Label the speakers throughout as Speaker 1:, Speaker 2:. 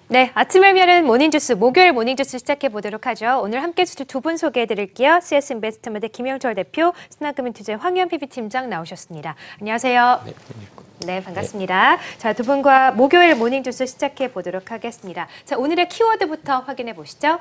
Speaker 1: 네, 아침을 여는 모닝주스, 목요일 모닝주스 시작해 보도록 하죠. 오늘 함께 해주실 두 분 소개해 드릴게요. CS 인베스트먼트 김영철 대표, 신한금융투자 황희연 PB팀장 나오셨습니다. 안녕하세요. 네, 반갑습니다. 자, 두 분과 목요일 모닝주스 시작해 보도록 하겠습니다. 자, 오늘의 키워드부터 확인해 보시죠.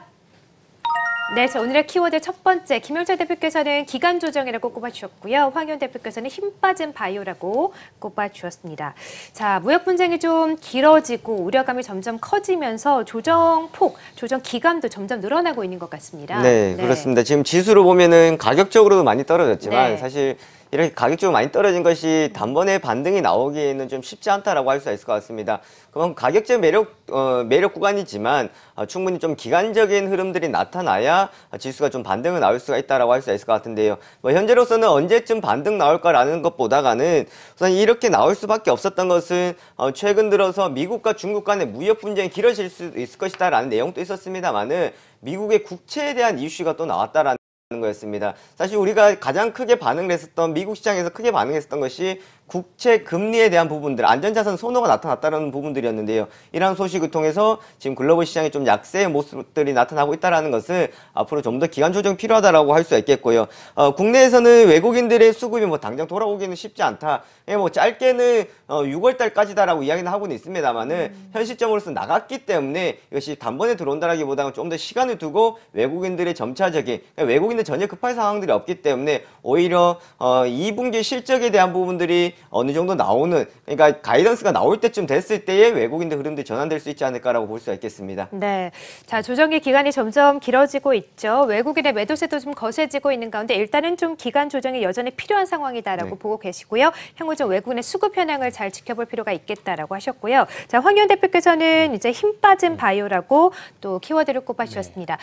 Speaker 1: 네, 자, 오늘의 키워드 첫 번째, 김영철 대표께서는 기간 조정이라고 꼽아주셨고요. 황희연 대표께서는 힘 빠진 바이오라고 꼽아주셨습니다. 자, 무역 분쟁이 좀 길어지고 우려감이 점점 커지면서 조정폭, 조정 기간도 점점 늘어나고 있는 것 같습니다.
Speaker 2: 네, 그렇습니다. 지금 지수로 보면은 가격적으로도 많이 떨어졌지만
Speaker 1: 네.
Speaker 2: 사실 이렇게 가격적으로 많이 떨어진 것이 단번에 반등이 나오기에는 좀 쉽지 않다라고 할 수 있을 것 같습니다. 그럼 가격적 매력 구간이지만 충분히 좀 기간적인 흐름들이 나타나야 지수가 좀 반등을 나올 수가 있다라고 할 수 있을 것 같은데요. 현재로서는 언제쯤 반등 나올까라는 것보다는 우선 이렇게 나올 수밖에 없었던 것은 최근 들어서 미국과 중국 간의 무역 분쟁이 길어질 수 있을 것이다라는 내용도 있었습니다만은 미국의 국채에 대한 이슈가 또 나왔다라는 거였습니다. 사실 우리가 가장 크게 반응을 했었던 미국 시장에서 크게 반응했었던 것이 국채 금리에 대한 부분들, 안전자산 선호가 나타났다는 부분들이었는데요. 이러한 소식을 통해서 지금 글로벌 시장에 좀 약세의 모습들이 나타나고 있다는 것은 앞으로 좀 더 기간 조정이 필요하다라고 할 수 있겠고요. 국내에서는 외국인들의 수급이 뭐 당장 돌아오기는 쉽지 않다. 뭐 짧게는 6월 달까지다라고 이야기는 하고는 있습니다만은 현 시점으로서 나갔기 때문에 이것이 단번에 들어온다라기보다는 좀 더 시간을 두고 외국인들의 점차적인, 외국인들 전혀 급할 상황들이 없기 때문에 오히려 2분기 실적에 대한 부분들이 어느 정도 나오는, 그러니까 가이던스가 나올 때쯤 됐을 때에 외국인들 흐름들이 전환될 수 있지 않을까라고 볼 수가 있겠습니다.
Speaker 1: 네, 자, 조정의 기간이 점점 길어지고 있죠. 외국인의 매도세도 좀 거세지고 있는 가운데 일단은 좀 기간 조정이 여전히 필요한 상황이다라고 보고 계시고요. 향후 좀 외국인의 수급 현황을 잘 지켜볼 필요가 있겠다라고 하셨고요. 자, 황희연 대표께서는 이제 힘 빠진 바이오라고 또 키워드를 꼽아주셨습니다.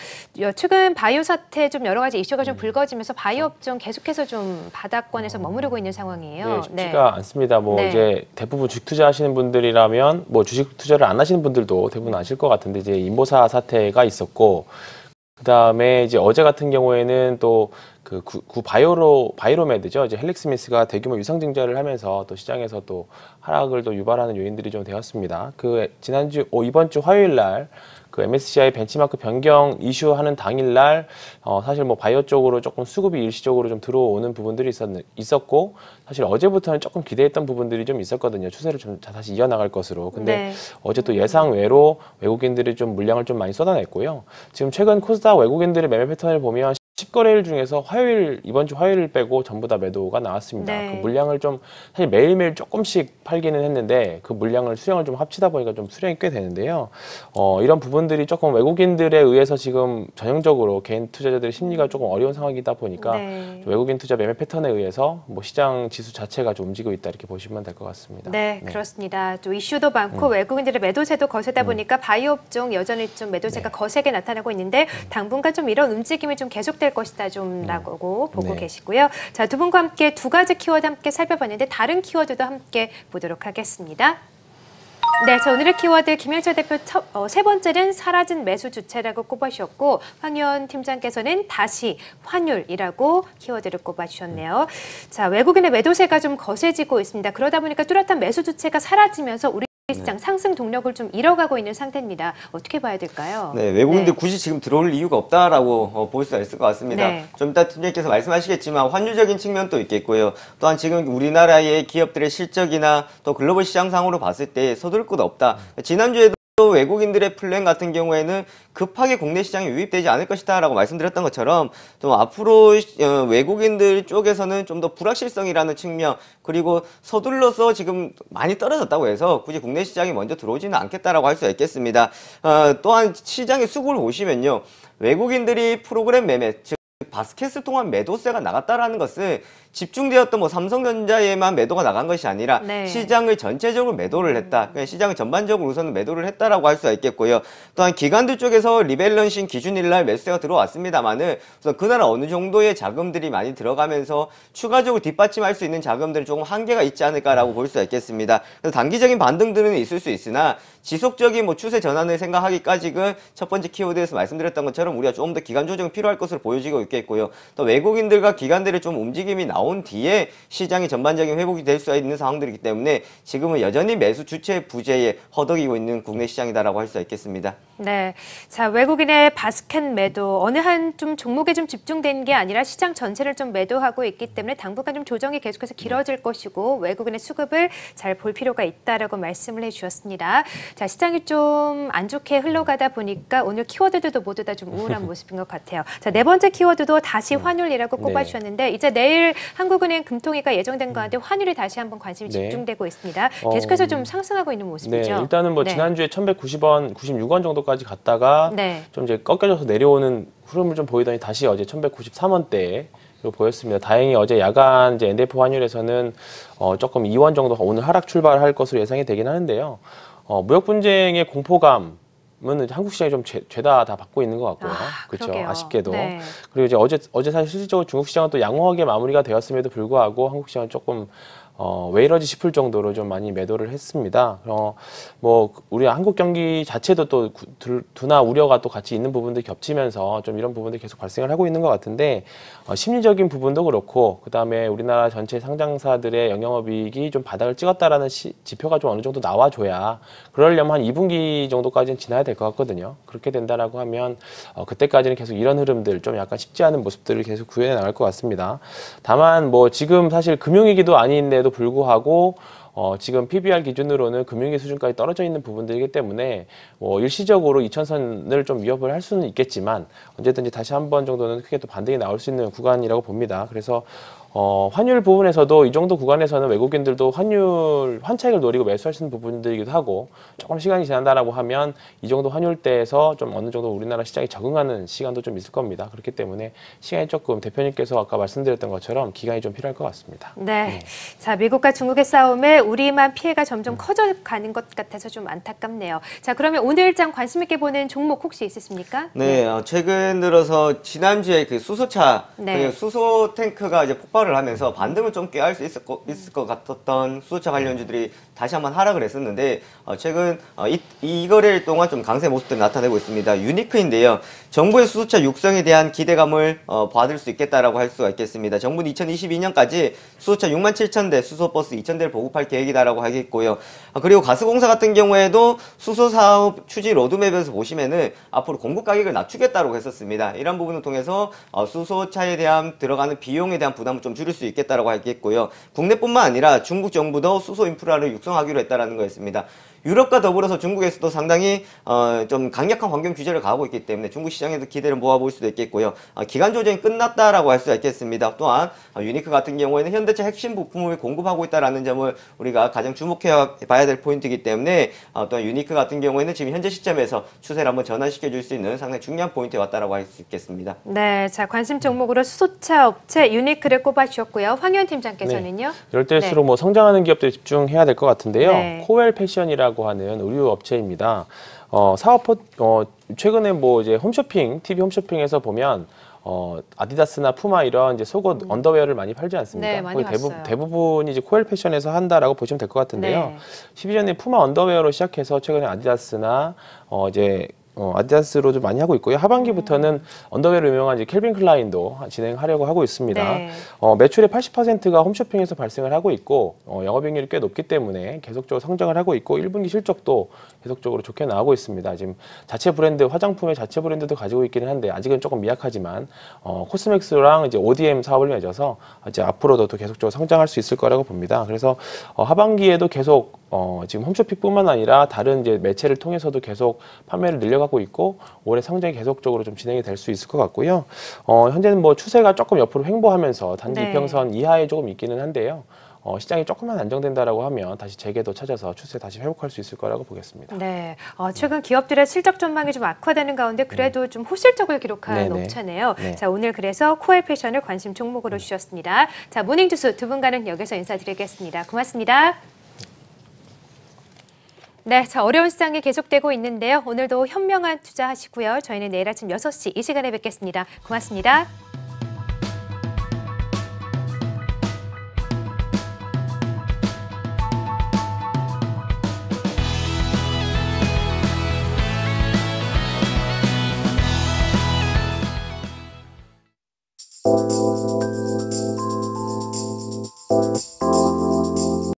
Speaker 1: 최근 바이오 사태 좀 여러 가지 이슈가 좀 불거지면서 바이오 업종 계속해서 좀 바닥권에서 머무르고 있는 상황이에요.
Speaker 3: 네, 쉽지가 않습니다. 이제 대부분 주식 투자하시는 분들이라면 주식 투자를 안 하시는 분들도 대부분 아실 것 같은데 이제 인보사 사태가 있었고, 그다음에 이제 어제 같은 경우에는 또 그 바이로메드죠. 이제 헬릭스미스가 대규모 유상증자를 하면서 또 시장에서 또 하락을 또 유발하는 요인들이 좀 되었습니다. 이번 주 화요일 날 그 MSCI 벤치마크 변경 이슈하는 당일날 사실 바이오 쪽으로 조금 수급이 일시적으로 좀 들어오는 부분들이 있었고, 사실 어제부터는 조금 기대했던 부분들이 좀 있었거든요. 추세를 좀 다시 이어나갈 것으로. 근데 어제 또 예상 외로 외국인들이 좀 물량을 좀 많이 쏟아냈고요. 지금 최근 코스닥 외국인들의 매매 패턴을 보면 10거래일 중에서 이번 주 화요일 빼고 전부 다 매도가 나왔습니다. 그 물량을 좀 사실 매일매일 조금씩 팔기는 했는데 그 물량을 수량을 좀 합치다 보니까 좀 수량이 꽤 되는데요. 이런 부분들이 조금 외국인들에 의해서 지금 전형적으로 개인 투자자들의 심리가 조금 어려운 상황이다 보니까 외국인 투자 매매 패턴에 의해서 시장 지수 자체가 좀 움직이고 있다 이렇게 보시면 될 것 같습니다.
Speaker 1: 네, 그렇습니다. 또 이슈도 많고 외국인들의 매도세도 거세다 보니까 바이오 업종 여전히 좀 매도세가 거세게 나타나고 있는데 당분간 좀 이런 움직임이 좀 계속될 것이다 라고 보고 계시고요. 자, 두 분과 함께 두 가지 키워드 함께 살펴봤는데 다른 키워드도 함께 보도록 하겠습니다. 네, 자, 오늘의 키워드 김영철 대표 세 번째는 사라진 매수 주체라고 꼽아주셨고 황희연 팀장께서는 다시 환율이라고 키워드를 꼽아주셨네요. 자, 외국인의 매도세가 좀 거세지고 있습니다. 그러다 보니까 뚜렷한 매수 주체가 사라지면서 우리 시장 상승 동력을 좀 잃어가고 있는 상태입니다. 어떻게 봐야 될까요?
Speaker 2: 네, 외국인들 굳이 지금 들어올 이유가 없다라고 볼 수가 있을 것 같습니다. 좀 이따 팀장님께서 말씀하시겠지만 환율적인 측면도 있겠고요. 또한 지금 우리나라의 기업들의 실적이나 또 글로벌 시장상으로 봤을 때 서둘 것 없다. 지난주에도 외국인들의 플랜 같은 경우에는 급하게 국내 시장에 유입되지 않을 것이다 라고 말씀드렸던 것처럼 좀 앞으로 외국인들 쪽에서는 좀 더 불확실성이라는 측면, 그리고 서둘러서 지금 많이 떨어졌다고 해서 굳이 국내 시장에 먼저 들어오지는 않겠다라고 할 수 있겠습니다. 또한 시장의 수급을 보시면요, 외국인들이 프로그램 매매, 즉 바스켓을 통한 매도세가 나갔다라는 것은 집중되었던 삼성전자에만 매도가 나간 것이 아니라 시장을 전체적으로 매도를 했다. 그냥 시장을 전반적으로 우선 매도를 했다라고 할 수가 있겠고요. 또한 기관들 쪽에서 리밸런싱 기준일날 매수세가 들어왔습니다만은 우선 그날 어느 정도의 자금들이 많이 들어가면서 추가적으로 뒷받침할 수 있는 자금들은 조금 한계가 있지 않을까라고 볼 수가 있겠습니다. 그래서 단기적인 반등들은 있을 수 있으나 지속적인 추세 전환을 생각하기까지는 첫 번째 키워드에서 말씀드렸던 것처럼 우리가 조금 더 기간 조정이 필요할 것으로 보여지고 있겠고, 있겠고요. 또 외국인들과 기관들의 좀 움직임이 나온 뒤에 시장이 전반적인 회복이 될 수 있는 상황들이기 때문에 지금은 여전히 매수 주체 부재에 허덕이고 있는 국내 시장이다라고 할 수 있겠습니다.
Speaker 1: 네, 자 외국인의 바스켓 매도 어느 한 좀 종목에 좀 집중된 게 아니라 시장 전체를 좀 매도하고 있기 때문에 당분간 좀 조정이 계속해서 길어질 것이고 외국인의 수급을 잘 볼 필요가 있다라고 말씀을 해주셨습니다. 자 시장이 좀 안 좋게 흘러가다 보니까 오늘 키워드들도 모두 다 좀 우울한 모습인 것 같아요. 자 네 번째 키워드도 다시 환율이라고 꼽아주셨는데 이제 내일 한국은행 금통위가 예정된 가운데 환율이 다시 한번 관심이 집중되고 있습니다. 계속해서 좀 상승하고 있는 모습이죠.
Speaker 3: 네, 일단은 뭐 지난주에 1,190원, 96원 정도까지 갔다가 좀 이제 꺾여져서 내려오는 흐름을 좀 보이더니 다시 어제 1,193원대에 보였습니다. 다행히 어제 야간 이제 NDF 환율에서는 조금 2원 정도 오늘 하락 출발할 것으로 예상이 되긴 하는데요. 무역 분쟁의 공포감은 한국 시장이 좀 죄다 다 받고 있는 것 같고요. 그렇죠. 아쉽게도.
Speaker 1: 네.
Speaker 3: 그리고 이제 어제 사실 실질적으로 중국 시장은 또 양호하게 마무리가 되었음에도 불구하고 한국 시장은 조금 왜 이러지 싶을 정도로 좀 많이 매도를 했습니다. 뭐 우리 한국 경기 자체도 또 두나 우려가 또 같이 있는 부분들이 겹치면서 좀 이런 부분들이 계속 발생을 하고 있는 것 같은데 심리적인 부분도 그렇고 그다음에 우리나라 전체 상장사들의 영영업이익이 좀 바닥을 찍었다라는 지표가 좀 어느 정도 나와줘야 그러려면 한 2분기 정도까지는 지나야 될 것 같거든요. 그렇게 된다라고 하면 그때까지는 계속 이런 흐름들 좀 약간 쉽지 않은 모습들을 계속 구현해 나갈 것 같습니다. 다만 뭐 지금 사실 금융위기도 아닌데도 불구하고 지금 PBR 기준으로는 금융위기 수준까지 떨어져 있는 부분들이기 때문에 일시적으로 2,000선을 좀 위협을 할 수는 있겠지만 언제든지 다시 한 번 정도는 크게 또 반등이 나올 수 있는 구간이라고 봅니다. 그래서 환율 부분에서도 이 정도 구간에서는 외국인들도 환차익을 노리고 매수할 수 있는 부분들이기도 하고 조금 시간이 지난다라고 하면 이 정도 환율대에서 좀 어느 정도 우리나라 시장이 적응하는 시간도 좀 있을 겁니다. 그렇기 때문에 시간이 조금 대표님께서 아까 말씀드렸던 것처럼 기간이 좀 필요할 것 같습니다.
Speaker 1: 네. 자, 미국과 중국의 싸움에 우리만 피해가 점점 커져가는 것 같아서 좀 안타깝네요. 자, 그러면 오늘 일정 관심 있게 보는 종목 혹시 있으십니까?
Speaker 2: 네, 최근 들어서 지난주에 그 수소차,
Speaker 1: 네.
Speaker 2: 수소 탱크가 이제 폭발을 하면서 반등을 좀 꾀할 수 있을 것 같았던 수소차 관련주들이 다시 한번 하락을 했었는데 최근 이 거래일 동안 좀 강세 모습들을 나타내고 있습니다. 유니크인데요. 정부의 수소차 육성에 대한 기대감을 받을 수 있겠다라고 할 수가 있겠습니다. 정부는 2022년까지 수소차 67,000대, 수소버스 2,000대를 보급할 계획이다라고 하겠고요. 그리고 가스공사 같은 경우에도 수소 사업 추진 로드맵에서 보시면은 앞으로 공급 가격을 낮추겠다고 했었습니다. 이런 부분을 통해서 수소차에 대한 들어가는 비용에 대한 부담을 좀 줄일 수 있겠다라고 하겠고요. 국내뿐만 아니라 중국 정부도 수소 인프라를 육성하기로 했다라는 거였습니다. 유럽과 더불어서 중국에서도 상당히 좀 강력한 환경 규제를 가하고 있기 때문에 중국 시장에도 기대를 모아볼 수도 있겠고요. 기간 조정이 끝났다라고 할 수가 있겠습니다. 또한 유니크 같은 경우에는 현대차 핵심 부품을 공급하고 있다라는 점을 우리가 가장 주목해 봐야 될 포인트이기 때문에 또한 유니크 같은 경우에는 지금 현재 시점에서 추세를 한번 전환시켜 줄 수 있는 상당히 중요한 포인트에 왔다라고 할 수 있겠습니다.
Speaker 1: 네, 자 관심 종목으로 수소차 업체 유니크를 꼽아주셨고요. 황현 팀장께서는요?
Speaker 3: 네. 이럴 때일수록 뭐 성장하는 기업들에 집중해야 될 것 같은데요.
Speaker 1: 네.
Speaker 3: 코웰 패션이라고 하는 의류 업체입니다. 최근에 뭐 이제 홈쇼핑, TV 홈쇼핑에서 보면 아디다스나 푸마 이런 이제 속옷 언더웨어를 많이 팔지 않습니까?
Speaker 1: 네, 많이
Speaker 3: 거의
Speaker 1: 봤어요.
Speaker 3: 대부분이 이제 코웰 패션에서 한다라고 보시면 될 것 같은데요.
Speaker 1: 네.
Speaker 3: 12년에 푸마 언더웨어로 시작해서 최근에 아디다스나 아디다스로 좀 많이 하고 있고요. 하반기부터는 언더웨어로 유명한 이제 캘빈 클라인도 진행하려고 하고 있습니다.
Speaker 1: 네.
Speaker 3: 매출의 80%가 홈쇼핑에서 발생을 하고 있고 영업이익률이 꽤 높기 때문에 계속적으로 성장을 하고 있고 1분기 실적도 계속적으로 좋게 나오고 있습니다. 지금 자체 브랜드, 화장품의 자체 브랜드도 가지고 있기는 한데 아직은 조금 미약하지만 코스맥스랑 이제 ODM 사업을 맺어서 이제 앞으로도 또 계속적으로 성장할 수 있을 거라고 봅니다. 그래서 하반기에도 계속 지금 홈쇼핑뿐만 아니라 다른 이제 매체를 통해서도 계속 판매를 늘려가고 있고 올해 성장이 계속적으로 좀 진행이 될 수 있을 것 같고요. 현재는 뭐 추세가 조금 옆으로 횡보하면서 단지
Speaker 1: 네.
Speaker 3: 이평선 이하에 조금 있기는 한데요. 시장이 조금만 안정된다라고 하면 다시 재개도 찾아서 추세 다시 회복할 수 있을 거라고 보겠습니다.
Speaker 1: 네, 최근 기업들의 실적 전망이 좀 악화되는 가운데 그래도 좀 호실적을 기록한
Speaker 3: 네네.
Speaker 1: 업체네요.
Speaker 3: 네.
Speaker 1: 자, 오늘 그래서 코웰 패션을 관심 종목으로 주셨습니다. 자, 모닝주스 두 분과는 여기서 인사드리겠습니다. 고맙습니다. 네, 자 어려운 시장이 계속되고 있는데요. 오늘도 현명한 투자하시고요. 저희는 내일 아침 6시 이 시간에 뵙겠습니다. 고맙습니다.